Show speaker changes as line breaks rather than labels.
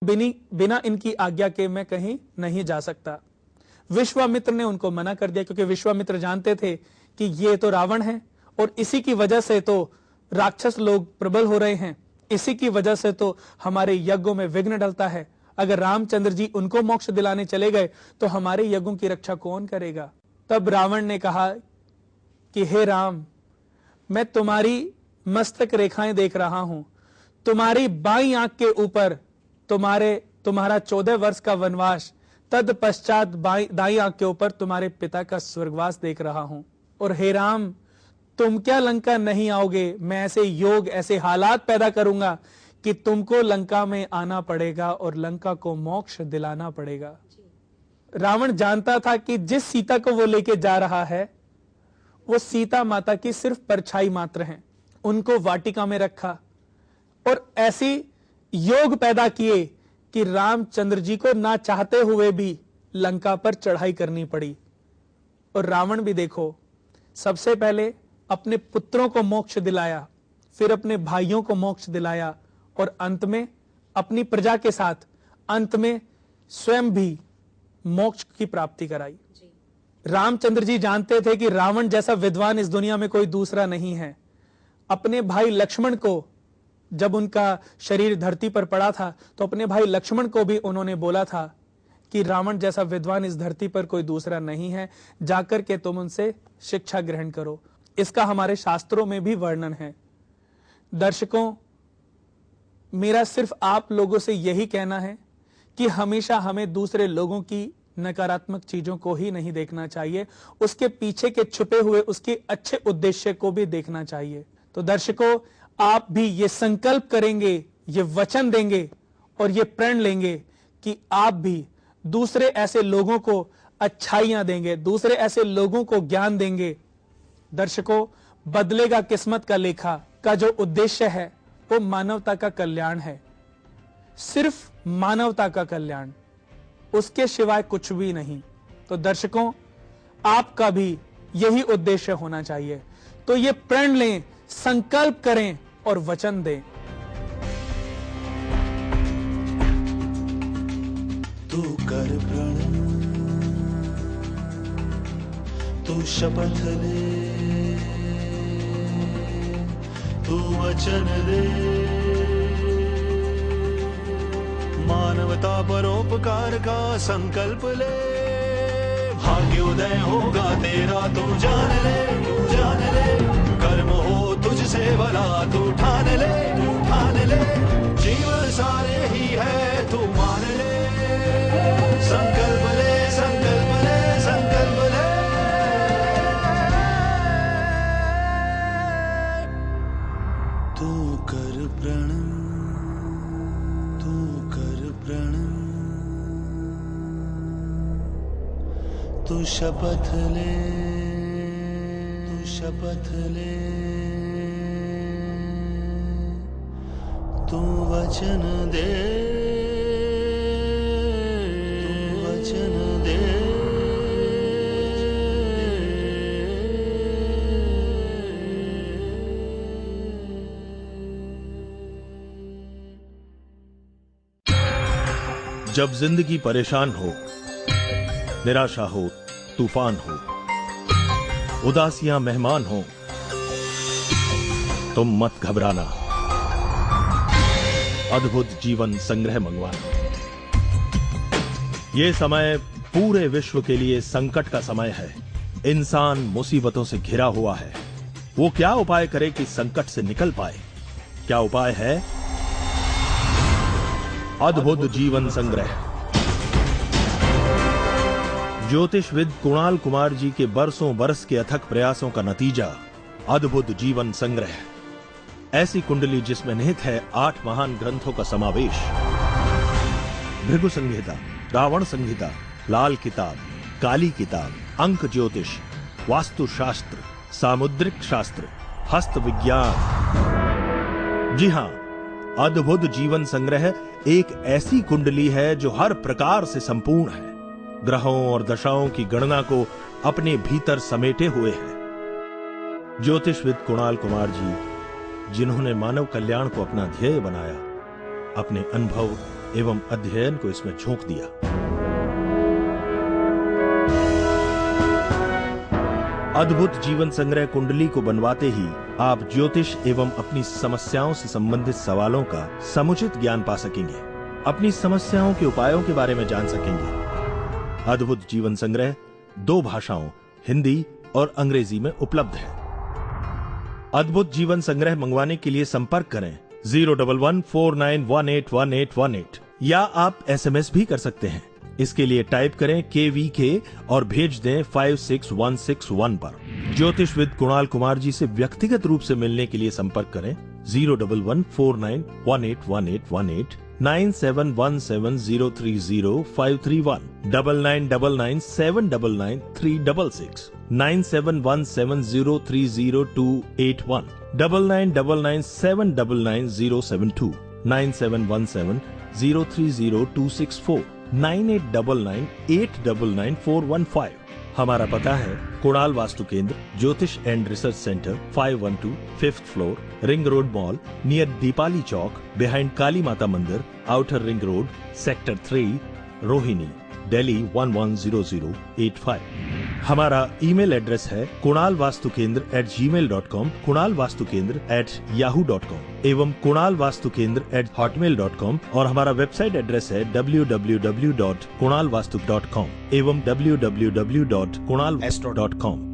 बिना इनकी आज्ञा के मैं कहीं नहीं जा सकता। विश्वामित्र ने उनको मना कर दिया, क्योंकि विश्वामित्र जानते थे कि ये तो रावण है और इसी की वजह से तो राक्षस लोग प्रबल हो रहे हैं, इसी की वजह से तो हमारे यज्ञों में विघ्न डलता है। अगर रामचंद्र जी उनको मोक्ष दिलाने चले गए तो हमारे यज्ञों की रक्षा कौन करेगा। तब रावण ने कहा कि हे राम, मैं तुम्हारी मस्तक रेखाएं देख रहा हूं, तुम्हारी बाईं आंख के ऊपर तुम्हारा 14 वर्ष का वनवास, तत्पश्चात दाई आंख के ऊपर तुम्हारे पिता का स्वर्गवास देख रहा हूं। और हे राम, तुम क्या लंका नहीं आओगे? मैं ऐसे योग, ऐसे हालात पैदा करूंगा कि तुमको लंका में आना पड़ेगा और लंका को मोक्ष दिलाना पड़ेगा। रावण जानता था कि जिस सीता को वो लेके जा रहा है वो सीता माता की सिर्फ परछाई मात्र हैं। उनको वाटिका में रखा और ऐसी योग पैदा किए कि रामचंद्र जी को ना चाहते हुए भी लंका पर चढ़ाई करनी पड़ी। और रावण भी देखो, सबसे पहले अपने पुत्रों को मोक्ष दिलाया, फिर अपने भाइयों को मोक्ष दिलाया और अंत में अपनी प्रजा के साथ अंत में स्वयं भी मोक्ष की प्राप्ति कराई। रामचंद्र जी जानते थे कि रावण जैसा विद्वान इस दुनिया में कोई दूसरा नहीं है। अपने भाई लक्ष्मण को, जब उनका शरीर धरती पर पड़ा था तो अपने भाई लक्ष्मण को भी उन्होंने बोला था कि रावण जैसा विद्वान इस धरती पर कोई दूसरा नहीं है, जाकर के तुम उनसे शिक्षा ग्रहण करो। इसका हमारे शास्त्रों में भी वर्णन है। दर्शकों, मेरा सिर्फ आप लोगों से यही कहना है कि हमेशा हमें दूसरे लोगों की नकारात्मक चीजों को ही नहीं देखना चाहिए, उसके पीछे के छुपे हुए उसके अच्छे उद्देश्य को भी देखना चाहिए। तो दर्शकों, आप भी ये संकल्प करेंगे, ये वचन देंगे और ये प्रण लेंगे कि आप भी दूसरे ऐसे लोगों को अच्छाइयां देंगे, दूसरे ऐसे लोगों को ज्ञान देंगे। दर्शकों, बदलेगा किस्मत का लेखा का जो उद्देश्य है वो मानवता का कल्याण है, सिर्फ मानवता का कल्याण, उसके सिवाय कुछ भी नहीं। तो दर्शकों, आपका भी यही उद्देश्य होना चाहिए। तो ये प्रण लें, संकल्प करें और वचन दें।
तू कर प्रण, तू शपथ ले, तू वचन दे, मानवता परोपकार का संकल्प ले, भाग्योदय होगा तेरा तू जान ले, जान ले, कर्म हो तुझसे भला तू ठान ले, ठान ले, जीवन सारे ही है तू मान ले, संकल्प ले, संकल्प ले, संकल्प ले, तू कर प्रण, तू कर प्रण, तू शपथ ले, तू शपथ ले, तू वचन दे, तू वचन दे,
जब जिंदगी परेशान हो, निराशा हो, तूफान हो, उदासियां मेहमान हो, तुम मत घबराना, अद्भुत जीवन संग्रह मंगवाना। यह समय पूरे विश्व के लिए संकट का समय है। इंसान मुसीबतों से घिरा हुआ है। वो क्या उपाय करे कि संकट से निकल पाए? क्या उपाय है? अद्भुत जीवन संग्रह। ज्योतिषविद कुणाल कुमार जी के बरसों बरस के अथक प्रयासों का नतीजा अद्भुत जीवन संग्रह। ऐसी कुंडली जिसमें निहित है 8 महान ग्रंथों का समावेश। भृगु संहिता, रावण संहिता, लाल किताब, काली किताब, अंक ज्योतिष, वास्तु शास्त्र, सामुद्रिक शास्त्र, हस्त विज्ञान। जी हां, अद्भुत जीवन संग्रह एक ऐसी कुंडली है जो हर प्रकार से संपूर्ण है। ग्रहों और दशाओं की गणना को अपने भीतर समेटे हुए है। ज्योतिषविद कुणाल कुमार जी, जिन्होंने मानव कल्याण को अपना ध्येय बनाया, अपने अनुभव एवं अध्ययन को इसमें झोंक दिया। अद्भुत जीवन संग्रह कुंडली को बनवाते ही आप ज्योतिष एवं अपनी समस्याओं से संबंधित सवालों का समुचित ज्ञान पा सकेंगे, अपनी समस्याओं के उपायों के बारे में जान सकेंगे। अद्भुत जीवन संग्रह 2 भाषाओं हिंदी और अंग्रेजी में उपलब्ध है। अद्भुत जीवन संग्रह मंगवाने के लिए संपर्क करें 01149181818 या आप SMS भी कर सकते हैं। इसके लिए टाइप करें KVK और भेज दें 56161 पर। ज्योतिषविद कुणाल कुमार जी से व्यक्तिगत रूप से मिलने के लिए संपर्क करें 01149181818 9717030531 9999799936 9717030281 9999799972 9717030264 9899899415। हमारा पता है Kunal Vastu Kendra, Jyotish and research centre, 512 5th floor, ring road mall, near Deepali Chowk, behind Kali Mata Mandir, outer ring road, sector 3, Rohini, Delhi 110085। हमारा ईमेल एड्रेस है kunalvastukendra@gmail.com, kunalvastukendra@yahoo.com एवं kunalvastukendra@hotmail.com और हमारा वेबसाइट एड्रेस है www.kunalvastu.com एवं www.kunalastro.com।